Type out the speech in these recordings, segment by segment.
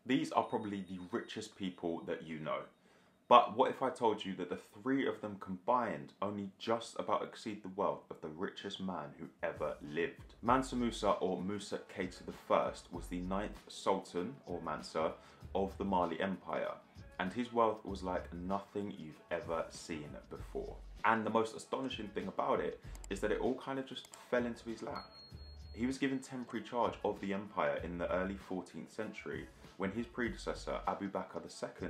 These are probably the richest people that you know. But what if I told you that the three of them combined only just about exceed the wealth of the richest man who ever lived? Mansa Musa, or Musa Keita I, was the ninth Sultan, or Mansa, of the Mali Empire, and his wealth was like nothing you've ever seen before. And the most astonishing thing about it is that it all kind of just fell into his lap. He was given temporary charge of the empire in the early 14th century when his predecessor, Abu Bakr II,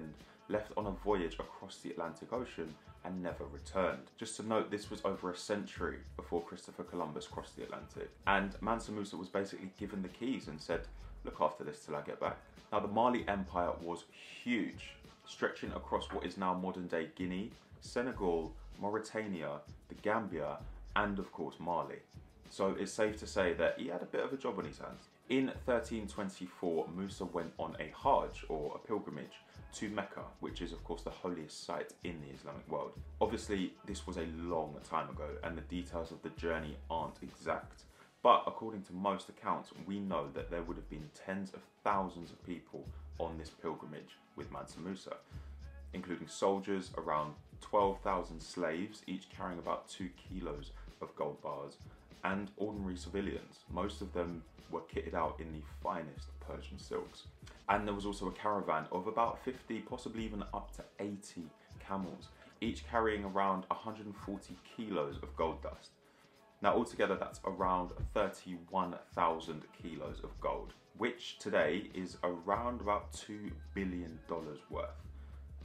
left on a voyage across the Atlantic Ocean and never returned. Just to note, this was over a century before Christopher Columbus crossed the Atlantic. And Mansa Musa was basically given the keys and said, look after this till I get back. Now, the Mali Empire was huge, stretching across what is now modern-day Guinea, Senegal, Mauritania, the Gambia, and of course Mali. So it's safe to say that he had a bit of a job on his hands. In 1324, Musa went on a Hajj, or a pilgrimage, to Mecca, which is of course the holiest site in the Islamic world. Obviously, this was a long time ago and the details of the journey aren't exact, but according to most accounts, we know that there would have been tens of thousands of people on this pilgrimage with Mansa Musa, including soldiers, around 12,000 slaves, each carrying about 2 kilos of gold bars, and ordinary civilians. Most of them were kitted out in the finest Persian silks. And there was also a caravan of about 50, possibly even up to 80 camels, each carrying around 140 kilos of gold dust. Now altogether that's around 31,000 kilos of gold, which today is around about $2 billion worth.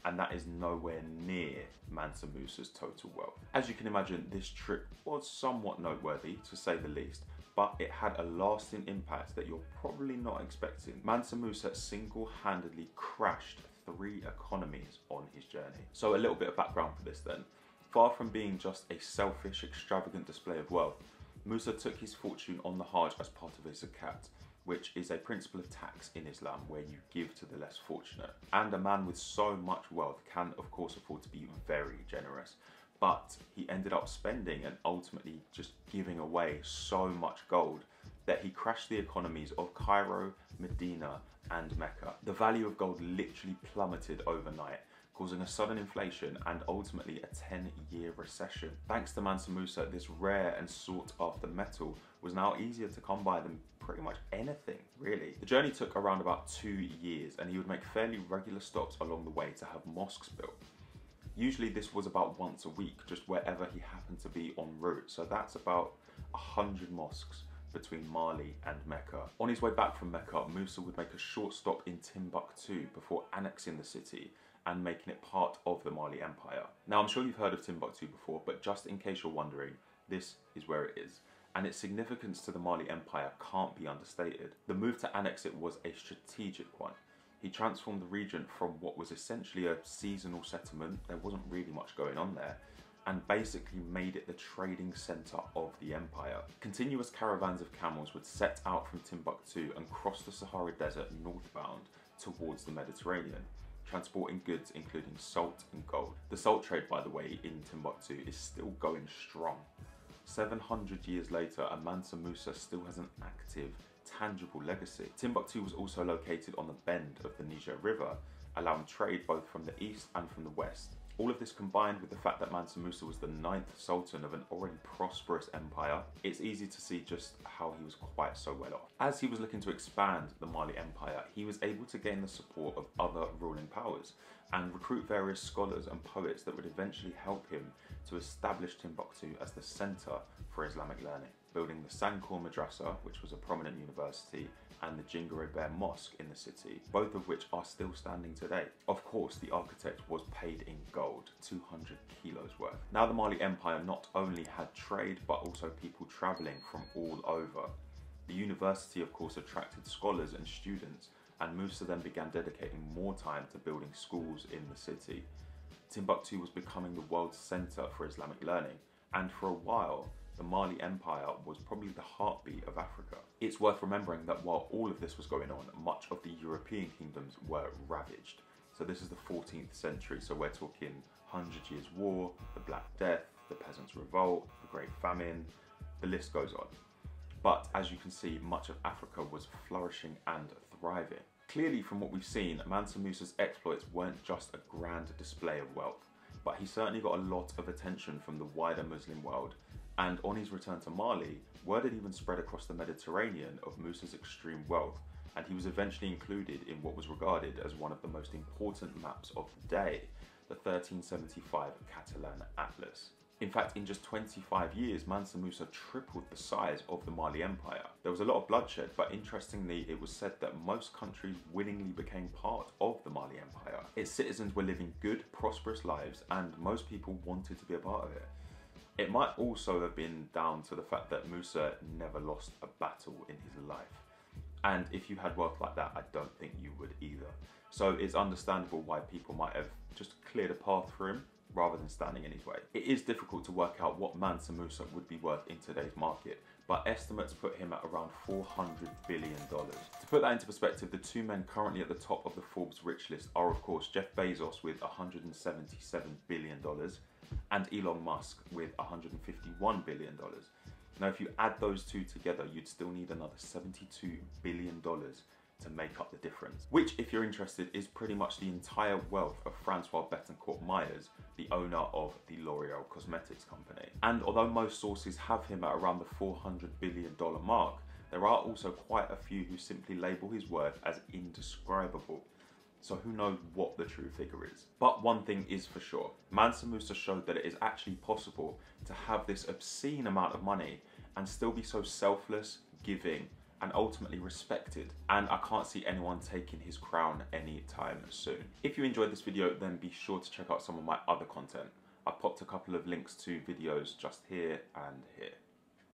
And that is nowhere near Mansa Musa's total wealth. As you can imagine, this trip was somewhat noteworthy, to say the least, but it had a lasting impact that you're probably not expecting. Mansa Musa single-handedly crashed 3 economies on his journey. So a little bit of background for this then. Far from being just a selfish, extravagant display of wealth, Musa took his fortune on the Hajj as part of a zakat, which is a principle of tax in Islam where you give to the less fortunate. And a man with so much wealth can of course afford to be very generous, but he ended up spending and ultimately just giving away so much gold that he crashed the economies of Cairo, Medina, and Mecca. The value of gold literally plummeted overnight, causing a sudden inflation and ultimately a 10-year recession. Thanks to Mansa Musa, this rare and sought after metal was now easier to come by than pretty much anything, really. The journey took around about 2 years and he would make fairly regular stops along the way to have mosques built. Usually this was about once a week, just wherever he happened to be en route. So that's about 100 mosques between Mali and Mecca. On his way back from Mecca, Musa would make a short stop in Timbuktu before annexing the city and making it part of the Mali Empire. Now, I'm sure you've heard of Timbuktu before, but just in case you're wondering, this is where it is. And its significance to the Mali Empire can't be understated. The move to annex it was a strategic one. He transformed the region from what was essentially a seasonal settlement, there wasn't really much going on there, and basically made it the trading centre of the empire. Continuous caravans of camels would set out from Timbuktu and cross the Sahara Desert northbound towards the Mediterranean, transporting goods including salt and gold. The salt trade, by the way, in Timbuktu is still going strong. 700 years later, Mansa Musa still has an active, tangible legacy. Timbuktu was also located on the bend of the Niger River, allowing trade both from the east and from the west. All of this combined with the fact that Mansa Musa was the 9th Sultan of an already prosperous empire, it's easy to see just how he was quite so well off. As he was looking to expand the Mali Empire, he was able to gain the support of other ruling powers and recruit various scholars and poets that would eventually help him to establish Timbuktu as the centre for Islamic learning, building the Sankor Madrasa, which was a prominent university, and the Djinguereber Bear Mosque in the city, both of which are still standing today. Of course, the architect was paid in gold, 200 kilos worth. Now the Mali Empire not only had trade, but also people travelling from all over. The university, of course, attracted scholars and students, and Musa then began dedicating more time to building schools in the city. Timbuktu was becoming the world's centre for Islamic learning, and for a while, the Mali Empire was probably the heartbeat of Africa. It's worth remembering that while all of this was going on, much of the European kingdoms were ravaged. So this is the 14th century, so we're talking 100 Years' War, the Black Death, the Peasants' Revolt, the Great Famine, the list goes on. But as you can see, much of Africa was flourishing and thriving. Clearly, from what we've seen, Mansa Musa's exploits weren't just a grand display of wealth, but he certainly got a lot of attention from the wider Muslim world, and on his return to Mali, word had even spread across the Mediterranean of Musa's extreme wealth, and he was eventually included in what was regarded as one of the most important maps of the day, the 1375 Catalan Atlas. In fact, in just 25 years, Mansa Musa tripled the size of the Mali Empire. There was a lot of bloodshed, but interestingly, it was said that most countries willingly became part of the Mali Empire. Its citizens were living good, prosperous lives, and most people wanted to be a part of it. It might also have been down to the fact that Musa never lost a battle in his life. And if you had wealth like that, I don't think you would either. So it's understandable why people might have just cleared a path for him rather than standing in his way. It is difficult to work out what Mansa Musa would be worth in today's market, but estimates put him at around $400 billion. To put that into perspective, the two men currently at the top of the Forbes rich list are of course Jeff Bezos with $177 billion and Elon Musk with $151 billion. Now if you add those two together, you'd still need another $72 billion to make up the difference. Which, if you're interested, is pretty much the entire wealth of Francois Bettencourt Meyers, the owner of the L'Oreal Cosmetics company. And although most sources have him at around the $400 billion mark, there are also quite a few who simply label his worth as indescribable. So who knows what the true figure is. But one thing is for sure, Mansa Musa showed that it is actually possible to have this obscene amount of money and still be so selfless, giving, and ultimately respected, and I can't see anyone taking his crown anytime soon. If you enjoyed this video, then be sure to check out some of my other content. I've popped a couple of links to videos just here and here.